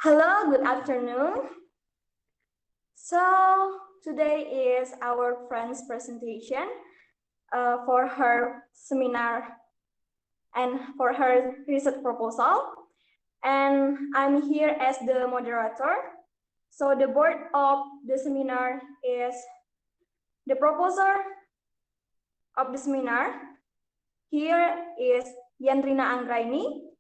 Hello, good afternoon. So today is our friend's presentation for her seminar and for her research proposal. And I'm here as the moderator. So the board of the seminar is the proposer of the seminar. Here is Yanrina Anggraini.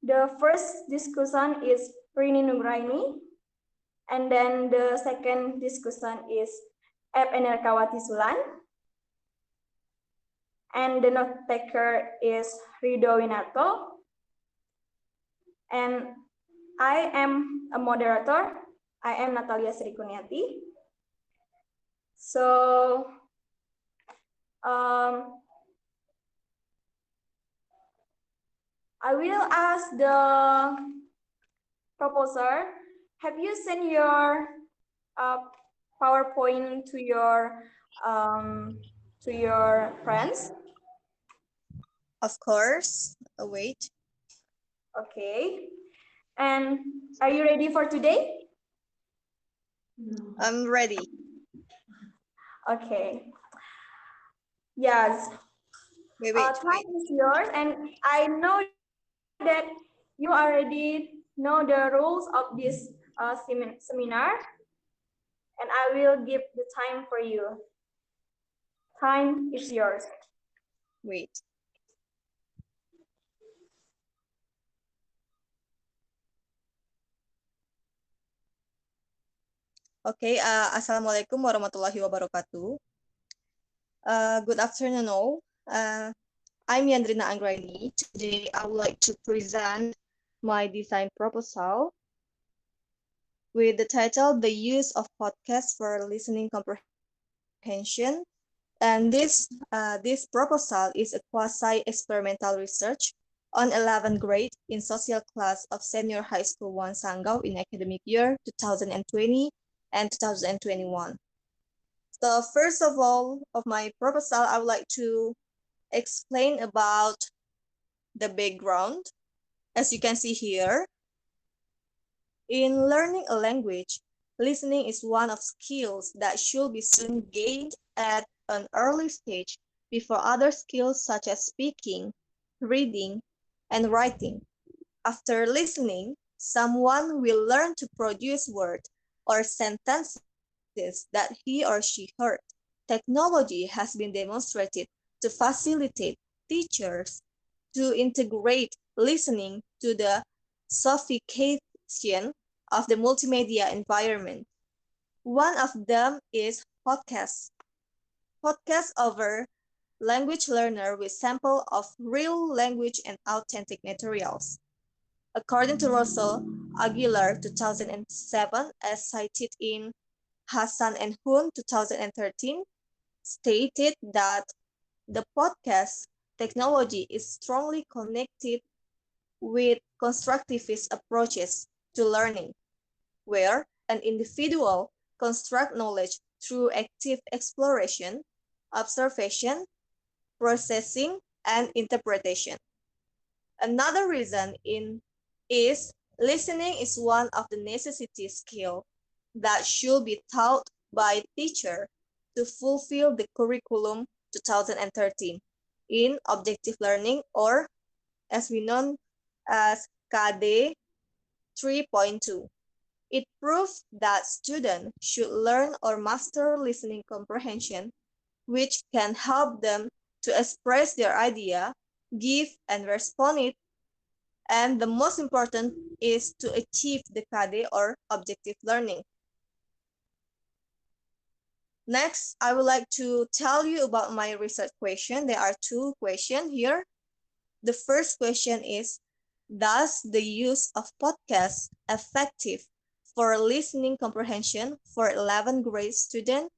The first discussion is Rini Nugraini. And then the second discussion is F. Enerkawati Sulan. And the note taker is Rido Winarto. And I am a moderator. I am Natalia Sri Kuniati. So, I will ask the proposer, have you sent your PowerPoint to your friends? Of course. Wait. Okay. And are you ready for today? I'm ready. Okay. Yes. Wait. Time is yours, and I know that you already know the rules of this seminar, and I will give the time for you. Time is yours. Wait. Okay. Assalamualaikum warahmatullahi wabarakatuh. Good afternoon, all. I'm Yanrina Anggraini. Today, I would like to present my design proposal with the title "The Use of Podcasts for Listening Comprehension." And this proposal is a quasi-experimental research on 11th grade in social class of Senior High School 1 Sanggau in academic year 2020 and 2021. So first of all, of my proposal, I would like to explain about the background. As you can see here, in learning a language, listening is one of skills that should be soon gained at an early stage before other skills such as speaking, reading, and writing. After listening, someone will learn to produce words or sentences that he or she heard. Technology has been demonstrated to facilitate teachers to integrate listening to the sophistication of the multimedia environment. One of them is podcasts. Podcasts offer language learner with sample of real language and authentic materials. According to Russell Aguilar 2007, as cited in Hassan and Hun 2013, stated that the podcast technology is strongly connected with constructivist approaches to learning, where an individual constructs knowledge through active exploration, observation, processing, and interpretation. Another reason is listening is one of the necessity skills that should be taught by teacher to fulfill the curriculum 2013 in objective learning, or as we know as KD 3.2. It proves that students should learn or master listening comprehension, which can help them to express their idea, give and respond it, and the most important is to achieve the KD or objective learning. Next, I would like to tell you about my research question. There are two questions here. The first question is, does the use of podcasts effective for listening comprehension for 11th grade student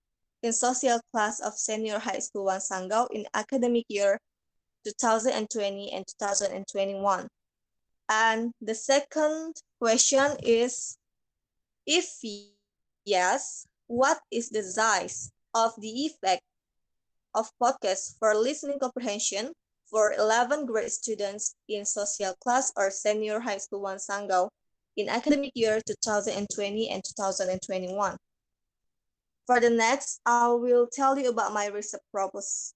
in social class of Senior High School 1 Sanggau in academic year 2020 and 2021? And the second question is, if yes, what is the size of the effect of podcasts for listening comprehension for 11th grade students in social class or Senior High School 1 Sanggau in academic year 2020 and 2021. For the next, I will tell you about my research purpose.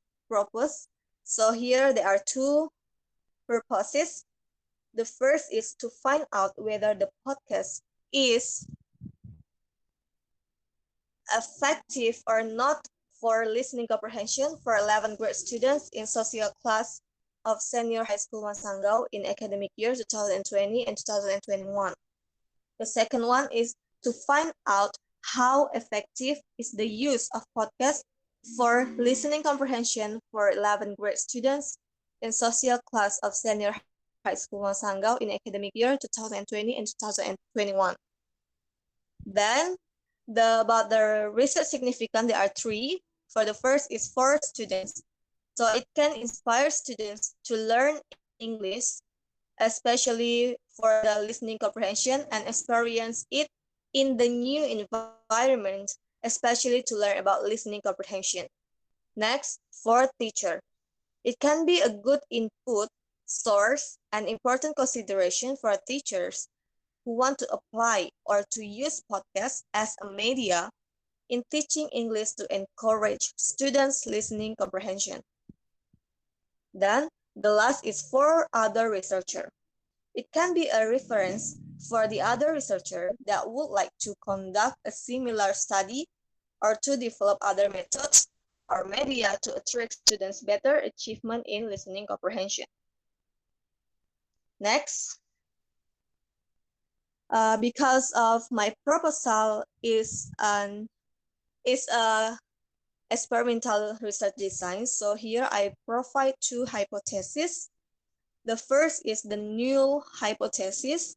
So here there are two purposes. The first is to find out whether the podcast is effective or not for listening comprehension for 11th grade students in social class of senior high school Masangao in academic year 2020 and 2021. The second one is to find out how effective is the use of podcast for listening comprehension for 11th grade students in social class of senior high school Masangao in academic year 2020 and 2021. Then, about the research significance, there are three. For the first is for students. So it can inspire students to learn English, especially for the listening comprehension and experience it in the new environment, especially to learn about listening comprehension. Next, for teacher. It can be a good input, source, and important consideration for teachers who want to apply or to use podcasts as a media in teaching English to encourage students' listening comprehension. Then, the last is for other researcher. It can be a reference for the other researcher that would like to conduct a similar study or to develop other methods or media to attract students' better achievement in listening comprehension. Next, because of my proposal is a experimental research design, so here I provide two hypotheses. The first is the null hypothesis.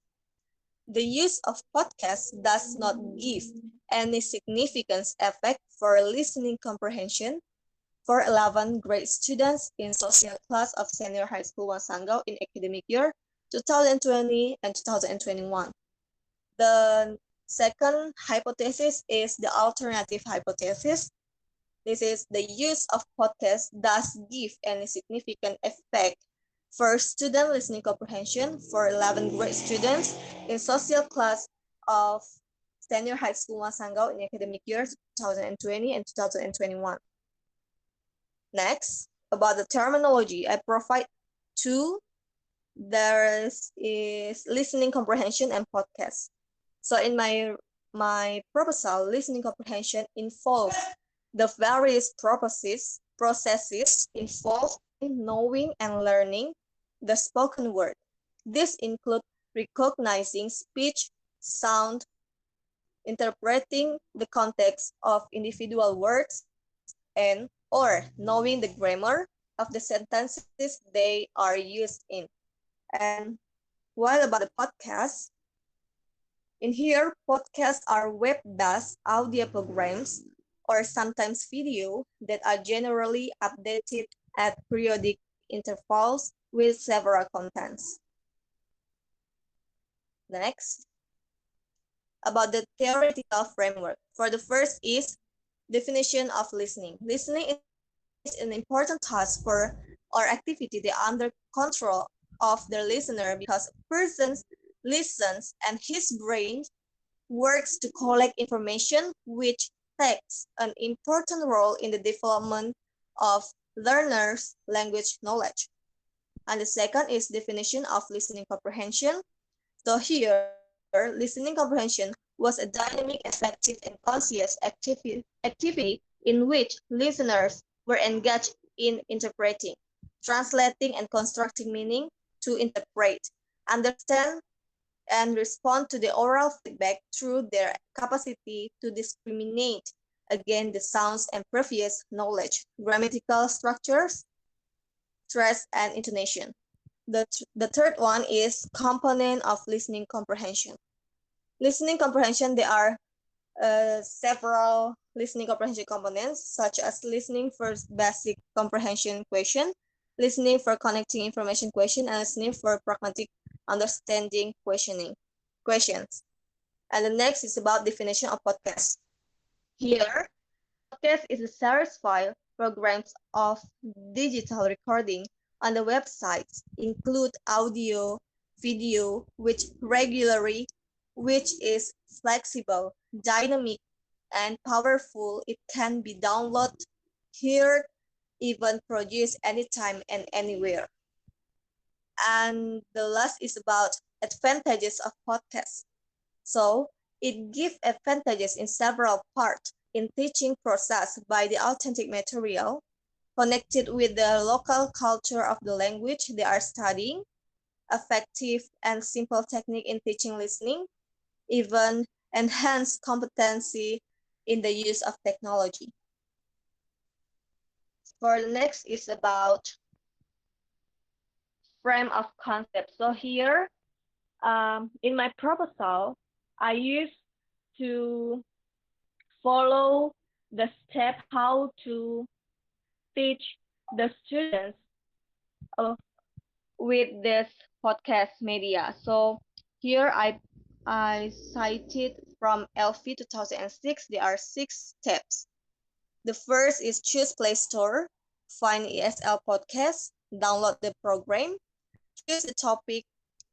The use of podcasts does not give any significant effect for listening comprehension for 11th grade students in social class of senior high school Masangao in academic year 2020 and 2021. The second hypothesis is the alternative hypothesis. This is the use of podcasts does give any significant effect for student listening comprehension for 11th grade students in social class of senior high school Masangao in academic years 2020 and 2021. Next, about the terminology, I provide two. There is listening comprehension and podcast. So in my proposal, listening comprehension involves the various processes involved in knowing and learning the spoken word. This includes recognizing speech, sound, interpreting the context of individual words, and or knowing the grammar of the sentences they are used in. And what about the podcast? In here, podcasts are web-based audio programs or sometimes video that are generally updated at periodic intervals with several contents. Next, about the theoretical framework. For the first is definition of listening. Listening is an important task for or activity that under control of the listener because a person listens and his brain works to collect information which takes an important role in the development of learners' language knowledge. And the second is definition of listening comprehension. So here, listening comprehension was a dynamic, effective, and conscious activity in which listeners were engaged in interpreting, translating, and constructing meaning to interpret, understand, and respond to the oral feedback through their capacity to discriminate against the sounds and previous knowledge, grammatical structures, stress, and intonation. The third one is component of listening comprehension. Listening comprehension, there are several listening comprehension components, such as listening for basic comprehension question, listening for connecting information question, and listening for pragmatic understanding questions. And the next is about definition of podcast. Here, podcast is a series file programs of digital recording on the websites include audio, video, which regularly which is flexible, dynamic, and powerful. It can be downloaded, heard, even produced anytime and anywhere. And the last is about advantages of podcasts. So it gives advantages in several parts in teaching process by the authentic material, connected with the local culture of the language they are studying, effective and simple technique in teaching listening, even enhanced competency in the use of technology. For the next is about frame of concept. So here, in my proposal, I used to follow the step how to teach the students with this podcast media. So here I cited from LV 2006. There are 6 steps. The first is choose Play Store, find ESL podcast, download the program, choose the topic,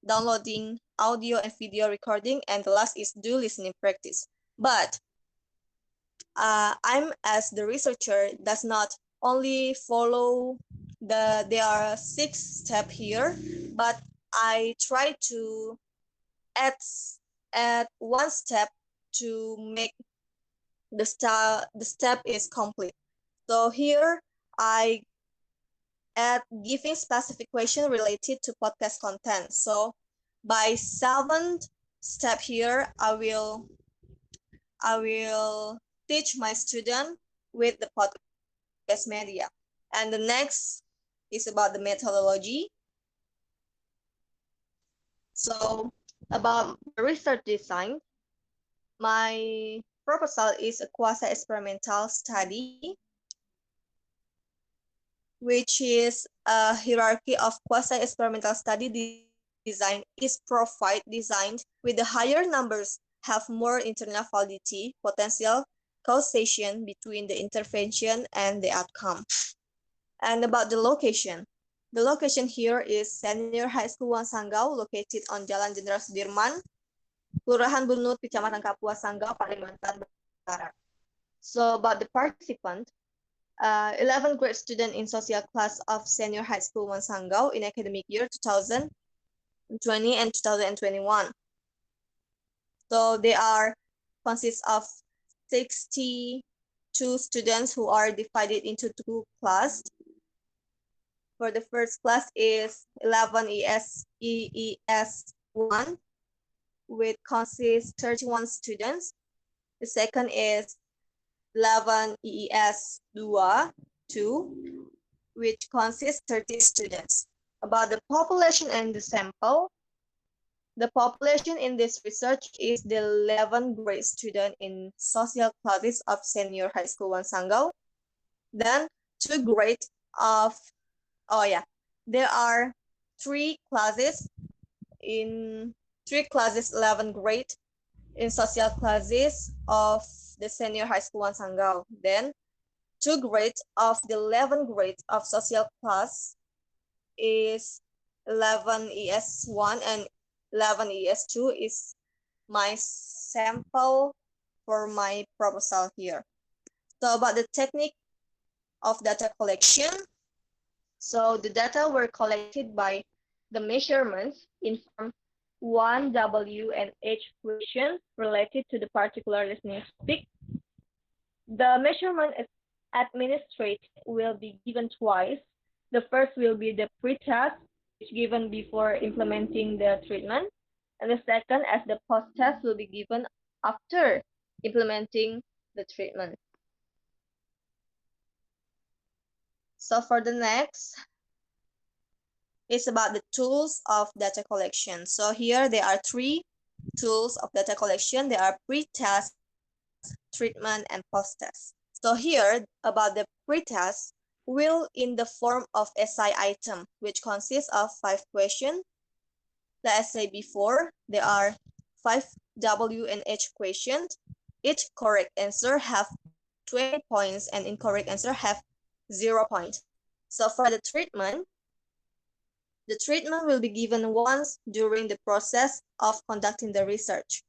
downloading audio and video recording, and the last is do listening practice. But I'm as the researcher does not only follow there are 6 steps here, but I try to add one step to make the step is complete. So here I add giving specific question related to podcast content. So by 7th step here, I will teach my student with the podcast media. And the next is about the methodology. So about the research design, my proposal is a quasi-experimental study, which is a hierarchy of quasi-experimental study design is designed with the higher numbers have more internal validity, potential causation between the intervention and the outcome. And about the location here is Senior High School Sanggau, located on Jalan Jenderal Sudirman, Kelurahan Bunut, Kecamatan Kapuas Sanggau, Kalimantan Barat. So about the participant, 11th grade student in social class of Senior High School Sanggau in academic year 2020 and 2021. So they are consist of 62 students who are divided into 2 classes. For the first class is 11 EES1, which consists 31 students. The second is 11 EES2, which consists 30 students. About the population and the sample, the population in this research is the 11th grade student in social classes of Senior High School Sanggau. Then 2 grades of there are 3 classes 11th grade in social classes of the Senior High School Sanggau. Then 2 grades of the 11th grade of social class is 11 ES1 and 11 ES2 is my sample for my proposal here. So about the technique of data collection. So the data were collected by the measurements in form 1, W, and H questions related to the particular listening topic. The measurement administrated will be given twice. The first will be the pre-test, which is given before implementing the treatment, and the second as the post-test will be given after implementing the treatment. So for the next, it's about the tools of data collection. So here there are 3 tools of data collection. There are pre-test, treatment, and post-test. So here about the pre-test will in the form of essay item, which consists of 5 questions. Let's say before there are 5 W and H questions. Each correct answer have 20 points and incorrect answer have 0 points. So for the treatment will be given once during the process of conducting the research.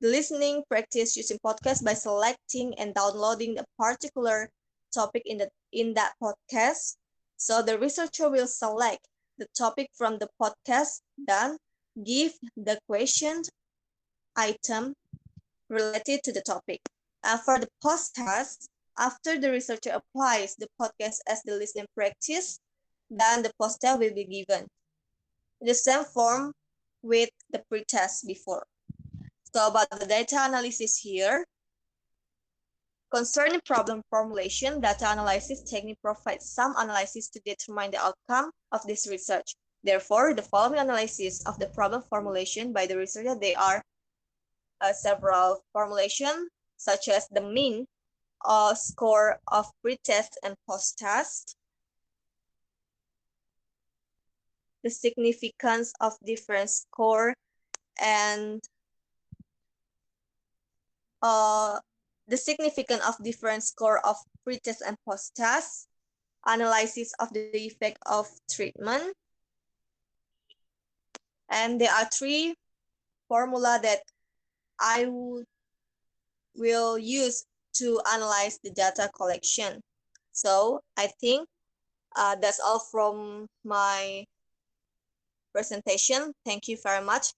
The listening practice using podcast by selecting and downloading a particular topic in that podcast. So the researcher will select the topic from the podcast, then give the question item related to the topic. For the podcast, after the researcher applies the podcast as the listening practice, then the post-test will be given. The same form with the pre-test before. So about the data analysis here, concerning problem formulation, data analysis technique provides some analysis to determine the outcome of this research. Therefore, the following analysis of the problem formulation by the researcher, they are several formulation, such as the mean score of pre-test and post-test, the significance of different score, and the significance of different score of pre-test and post-test, analysis of the effect of treatment. And there are three formula that I will use to analyze the data collection. So I think that's all from my presentation. Thank you very much.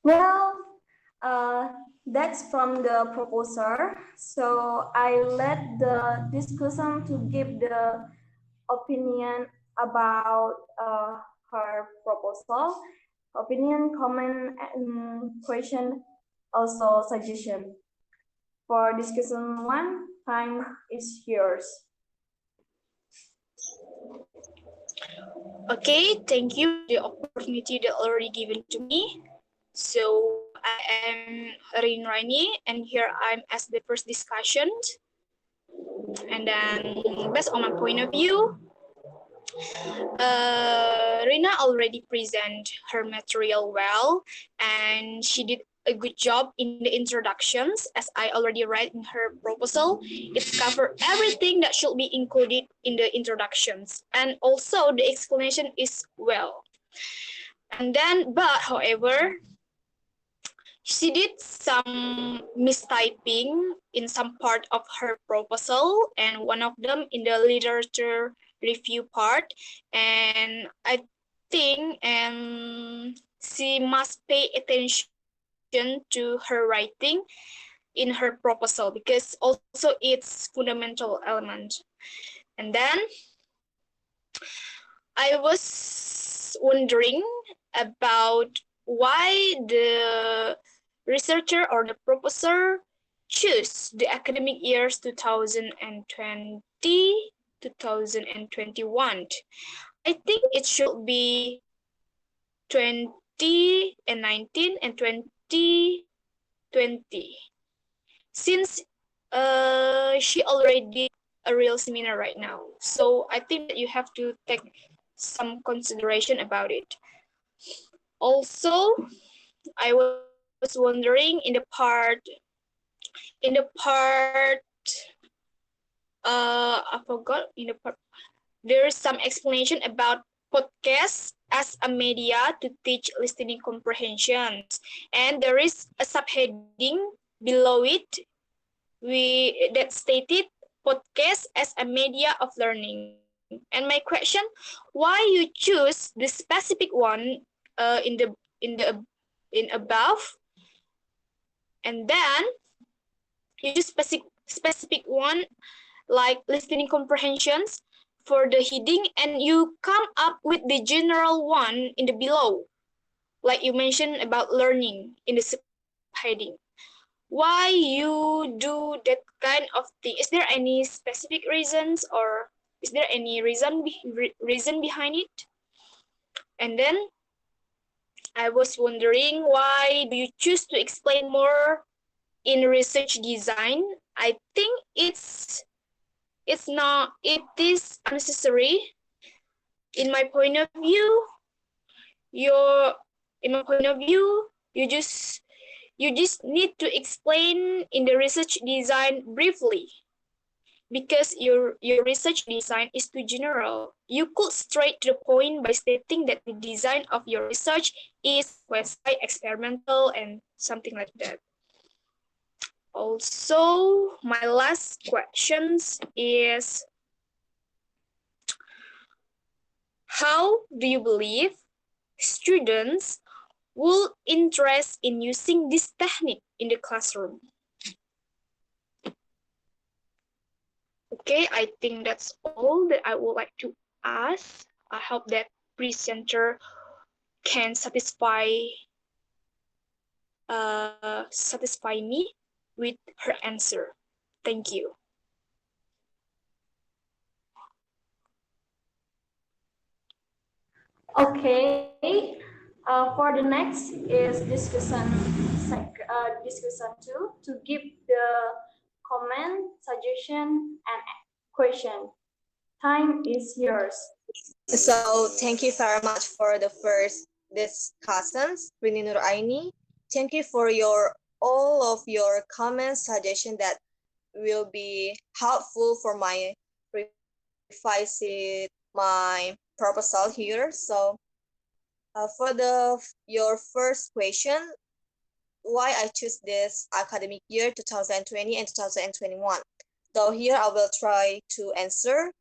Well, that's from the proposer. So I let the discussion to give the opinion about her proposal, opinion, comment, and question, also suggestion. For discussion one, time is yours. Okay, thank you for the opportunity that already given to me. So I am Yanrina, and here I'm as the first discussion. And then, based on my point of view, Rina already present her material well, and she did a good job in the introductions. As I already read in her proposal, it covered everything that should be included in the introductions, and also the explanation is well. And then, but however, she did some mistyping in some part of her proposal, and one of them in the literature review part. And I think she must pay attention to her writing in her proposal, because also it's fundamental element. And then I was wondering about why the researcher or the proposer choose the academic years 2020, 2021. I think it should be 2019 and 2020. Since she already did a real seminar right now. So I think that you have to take some consideration about it. Also, I was wondering in the part I forgot, in the part there is some explanation about podcasts as a media to teach listening comprehensions, and there is a subheading below it that stated podcast as a media of learning. And my question, why you choose the specific one in above, and then you choose specific one like listening comprehensions for the heading, and you come up with the general one in the below, like you mentioned about learning in the subheading. Why you do that kind of thing? Is there any specific reasons, or is there any reason behind it? And then I was wondering, why do you choose to explain more in research design? I think it is unnecessary. In my point of view, you just need to explain in the research design briefly. because your research design is too general. You could straight to the point by stating that the design of your research is quasi-experimental and something like that. Also, my last questions is, how do you believe students will interest in using this technique in the classroom? Okay, I think that's all that I would like to ask. I hope that presenter can satisfy me with her answer. Thank you. Okay. For the next is discussion two to give the comment, suggestion, and question. Time is yours. So thank you very much for the first discussions, Rini Nuraini. Thank you for all of your comments, suggestion that will be helpful for my revising my proposal here. So for your first question, why I choose this academic year 2020 and 2021. So here I will try to answer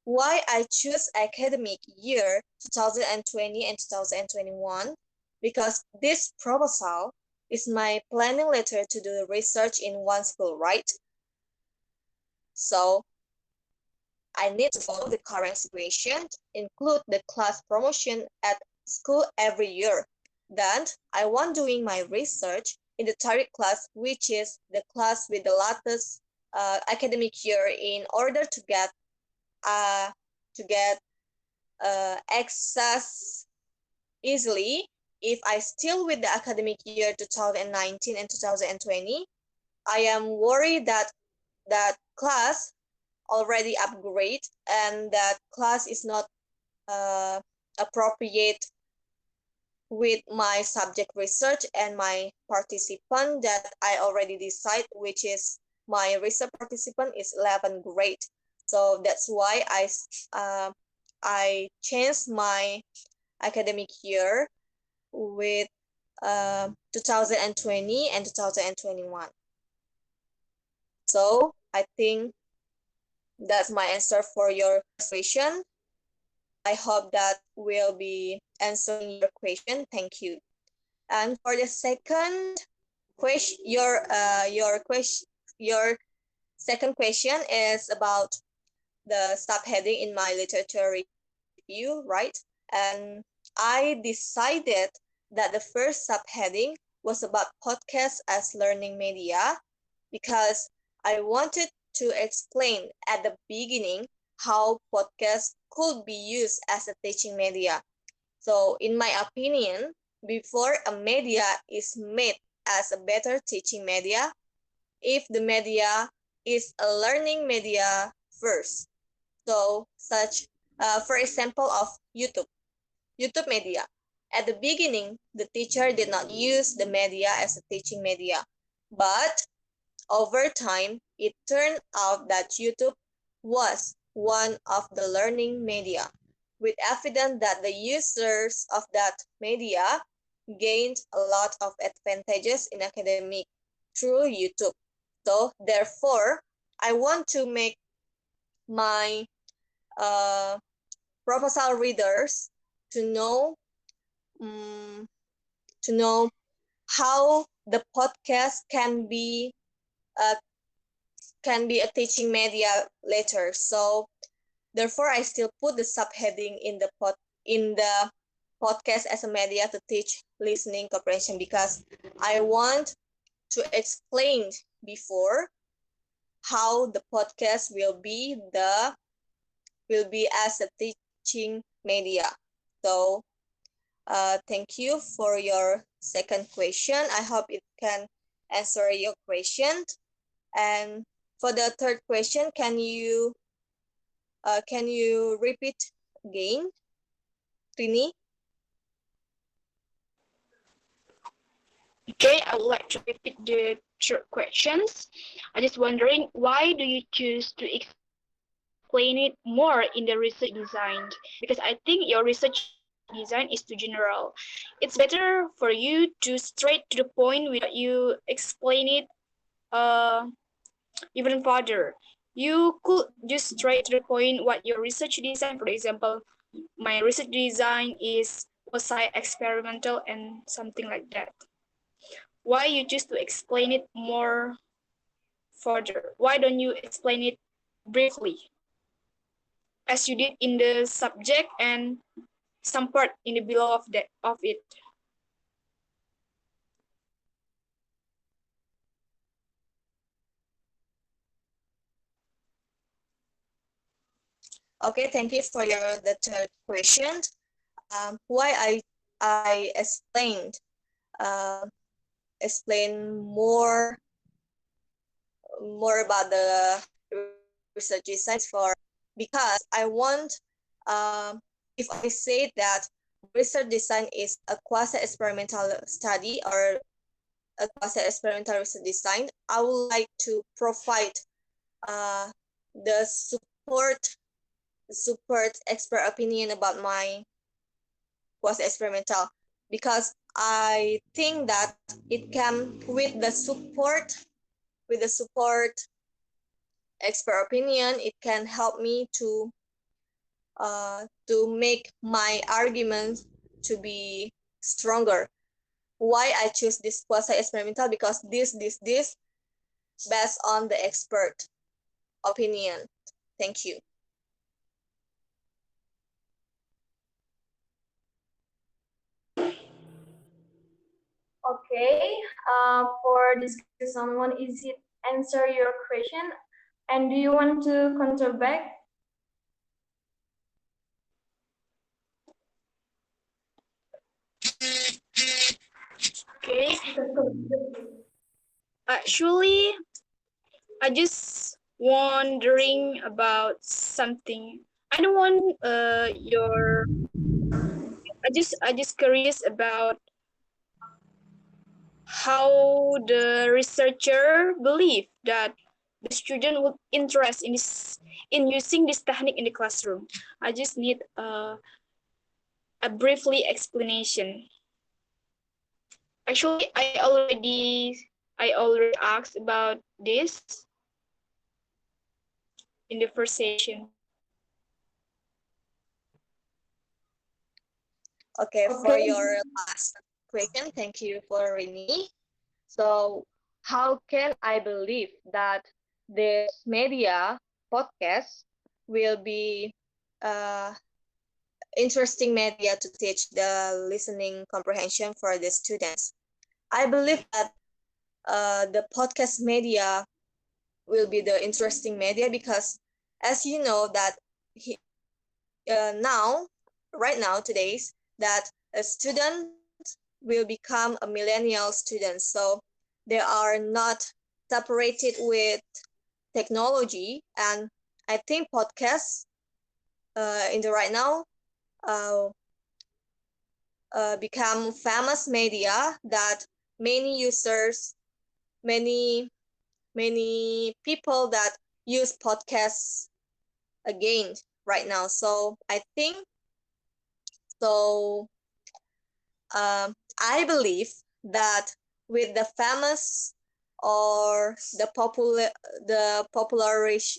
why I choose academic year 2020 and 2021, because this proposal is my planning letter to do research in one school, right? So I need to follow the current situation, include the class promotion at school every year. Then I want doing my research in the target class, which is the class with the latest academic year, in order to get access easily. If I still with the academic year 2019 and 2020, I am worried that that class already upgrade and that class is not appropriate with my subject research and my participant that I already decide, which is my research participant is 11th grade. So that's why I changed my academic year with 2020 and 2021. So I think that's my answer for your question. I hope that will be answering your question. Thank you. And for the second question, your second question is about the subheading in my literature review, right? And I decided that the first subheading was about podcast as learning media, because I wanted to explain at the beginning how podcast could be used as a teaching media. So in my opinion, before a media is made as a better teaching media, if the media is a learning media first. So for example of YouTube media. At the beginning, the teacher did not use the media as a teaching media, but over time, it turned out that YouTube was one of the learning media, with evidence that the users of that media gained a lot of advantages in academic through YouTube. So therefore, I want to make my proposal readers to know how the podcast uh, can be a teaching media later. So therefore, I still put the subheading in the podcast as a media to teach listening comprehension, because I want to explain before how the podcast will be as a teaching media. So thank you for your second question. I hope it can answer your question. And for the third question, can you repeat again, Rini? Okay, I would like to repeat the short questions. I'm just wondering, why do you choose to explain it more in the research design? Because I think your research design is too general. It's better for you to straight to the point without you explain it uh, even further. You could just straight to the point what your research design, for example, my research design is was I experimental and something like that. Why you choose to explain it more further? Why don't you explain it briefly as you did in the subject and some part in the below of that of it? Okay, thank you for the third question. Why I explain more about the research design is for because I want if I say that research design is a quasi-experimental study or a quasi-experimental research design, I would like to provide uh, the support expert opinion about my quasi-experimental because I think that it can with the support expert opinion, it can help me to make my arguments to be stronger. Why I choose this quasi-experimental? Because this based on the expert opinion. Thank you. Okay, for discussion one, is it answer your question? And do you want to counter back? Okay. Actually, I just wondering about something. I don't want your. I just curious about how the researcher believe that the student would interest in this in using this technique in the classroom. I just need a briefly explanation. Actually, I already asked about this in the first session. Okay, Okay. for your last question, thank you for Rini. So, how can I believe that this media podcast will be uh, interesting media to teach the listening comprehension for the students? I believe that the podcast media will be the interesting media because, as you know, that now, right now, today's that a student will become a millennial student, so they are not separated with technology, and I think podcasts in the right now uh, become famous media that many users, many many people that use podcasts again right now. So I think so. I believe that with the famous or the popularish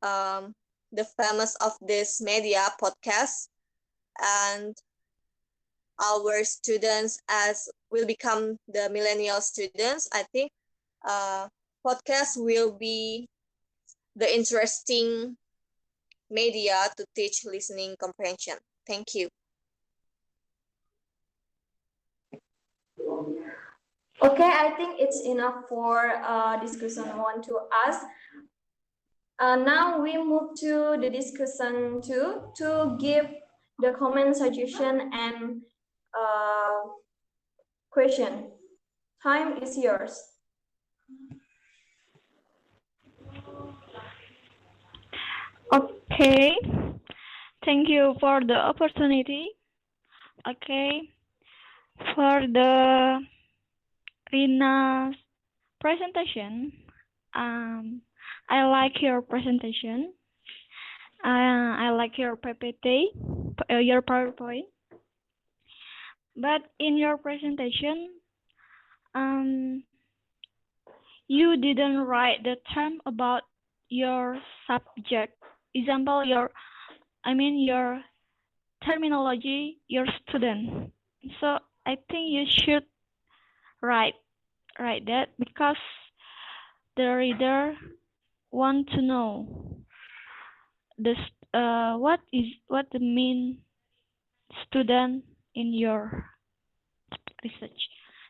um, the famous of this media podcast and our students as will become the millennial students, I think uh, podcast will be the interesting media to teach listening comprehension. Thank you. Okay, I think it's enough for discussion one to us. Now we move to the discussion two to give the comment, suggestion, and uh, question. Time is yours. Okay, thank you for the opportunity. Okay, for the Rina's presentation. Um, I like your presentation. I like your PPT, your PowerPoint. But in your presentation, um, you didn't write the term about your subject. Example, your terminology, your student. So I think you should write write that because the reader want to know this what the main student in your research.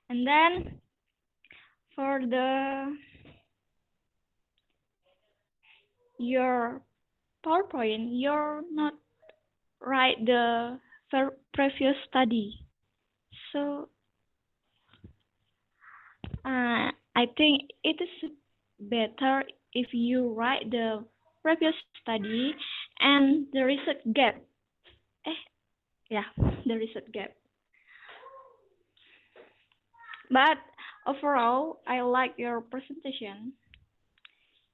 And then for your PowerPoint, you're not write the previous study. So I think it is better if you write the previous study and the research gap. Eh, yeah, the research gap. But overall, I like your presentation.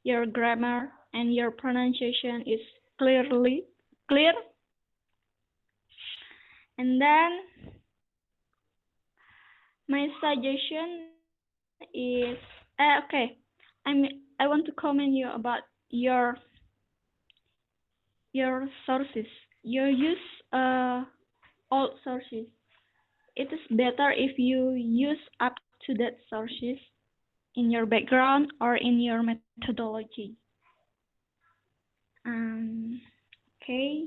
Your grammar and your pronunciation is clear. And then my suggestion is okay. I want to comment you about your sources. You use old sources. It is better if you use up to date sources in your background or in your methodology. Um, okay.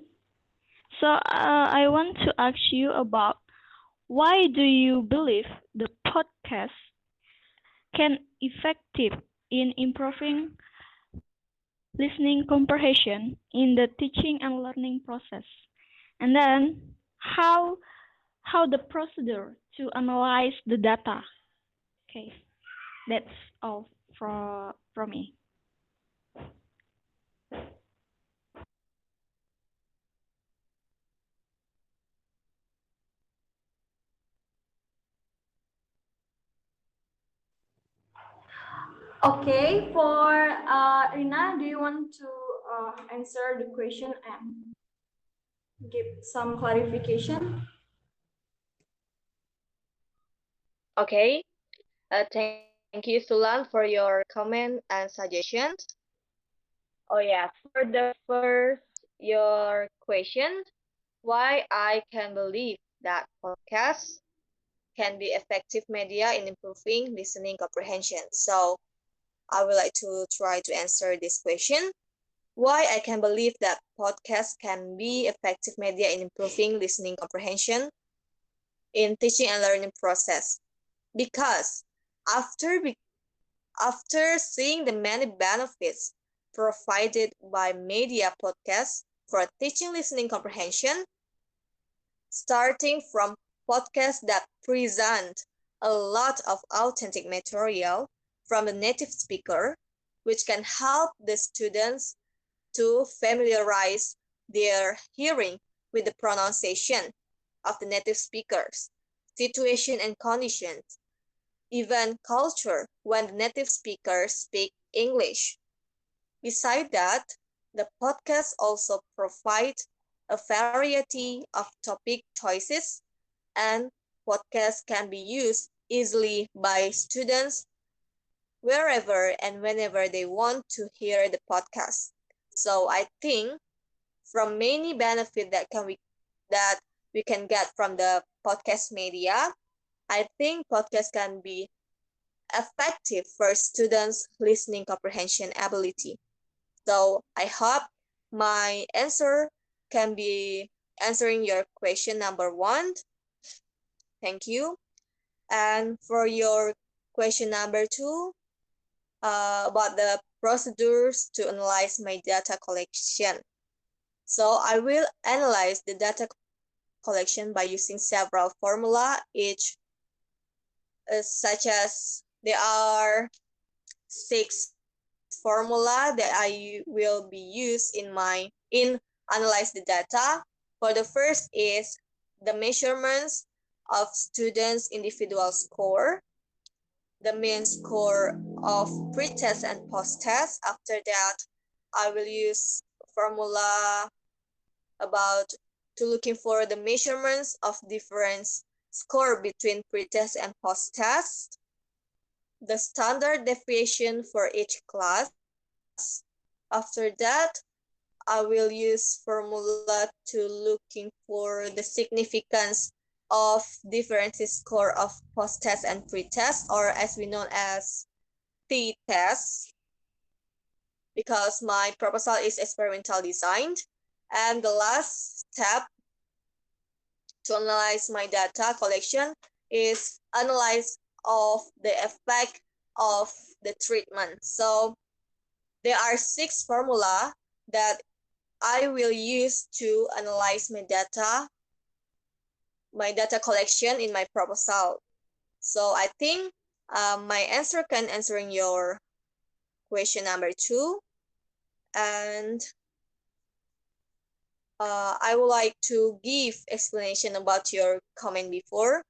So I want to ask you about why do you believe the podcast can effective in improving listening comprehension in the teaching and learning process? And then how how the procedure to analyze the data. Okay, that's all from me. Okay, for Rina, do you want to answer the question and give some clarification? Okay. Thank you, Sulan, for your comment and suggestions. Oh yeah, for the first your question, why I can believe that podcasts can be effective media in improving listening comprehension. So I would like to try to answer this question. Why I can believe that podcasts can be effective media in improving listening comprehension in teaching and learning process. Because after after seeing the many benefits provided by media podcasts for teaching listening comprehension, starting from podcasts that present a lot of authentic material from the native speaker, which can help the students to familiarize their hearing with the pronunciation of the native speakers, situation and conditions, even culture when the native speakers speak English. Beside that, the podcast also provide a variety of topic choices, and podcasts can be used easily by students wherever and whenever they want to hear the podcast. So I think from many benefits that we can get from the podcast media, I think podcast can be effective for students' listening comprehension ability. So I hope my answer can be answering your question number one. Thank you. And for your question number two, about the procedures to analyze my data collection. So I will analyze the data collection by using several formula, each such as there are 6 formula that I will be used in analyze the data. For the first is the measurements of students' individual score. the mean score of pre-test and post-test. After that, I will use formula about to looking for the measurements of difference score between pre-test and post-test, the standard deviation for each class. After that, I will use formula to looking for the significance of differences score of post-test and pre-test, or as we know as t-test, because my proposal is experimental designed. And the last step to analyze my data collection is analyze of the effect of the treatment. So there are 6 formula that I will use to analyze my data collection in my proposal. So I think my answer can answering your question number 2. And I would like to give explanation about your comment before.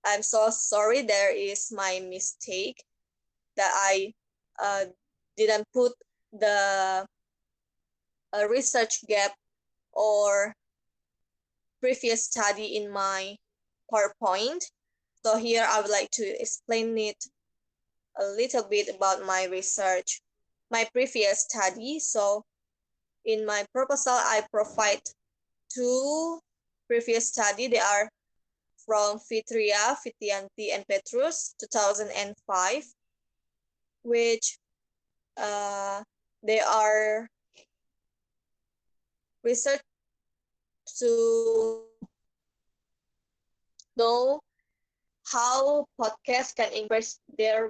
I'm so sorry, there is my mistake that I didn't put the research gap or previous study in my PowerPoint. So here I would like to explain it a little bit about my research, my previous study. So in my proposal, I provide 2 previous study. They are from Fitria, Fitianti, and Petrus, 2005, which they are research to know how podcasts can increase their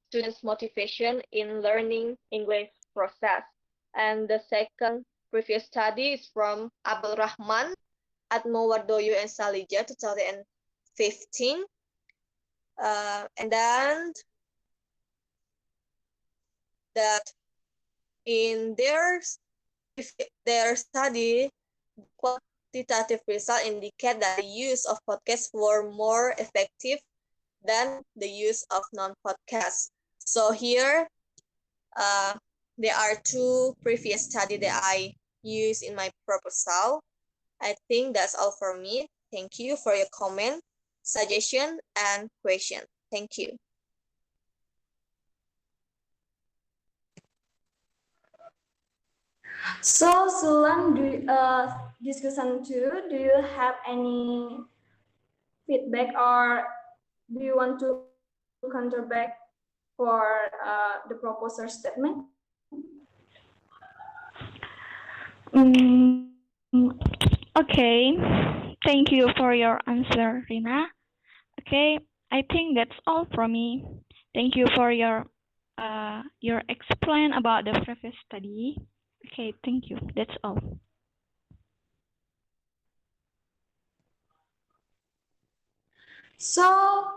students' motivation in learning English process. And the second previous study is from Abdul Rahman, Atmo Wardoyo, and Salija, 2015. And then that in their study, quantitative results indicate that the use of podcasts were more effective than the use of non-podcasts. So here, there are 2 previous studies that I use in my proposal. I think that's all for me. Thank you for your comment, suggestion, and question. Thank you. So, Sulan, discussion 2, do you have any feedback or do you want to counter back for the proposer statement? Okay. Thank you for your answer, Rina. Okay, I think that's all from me. Thank you for your explain about the previous study. Okay, thank you. That's all. So,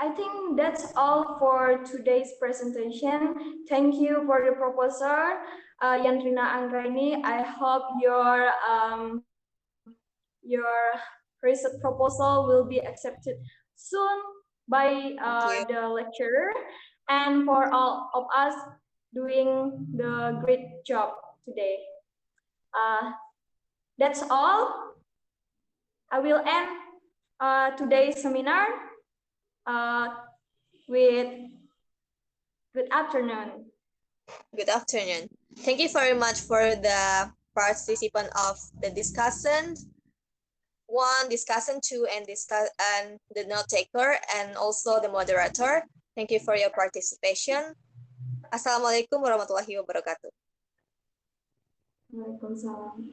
I think that's all for today's presentation. Thank you for the proposer, Yanrina Anggraini. I hope your research proposal will be accepted soon by the lecturer, and for all of us doing the great job today. That's all. I will end today's seminar with good afternoon. Good afternoon. Thank you very much for the participant of the discussion 1, discussion 2, and the note taker, and also the moderator. Thank you for your participation. Assalamualaikum warahmatullahi wabarakatuh. Waalaikumsalam.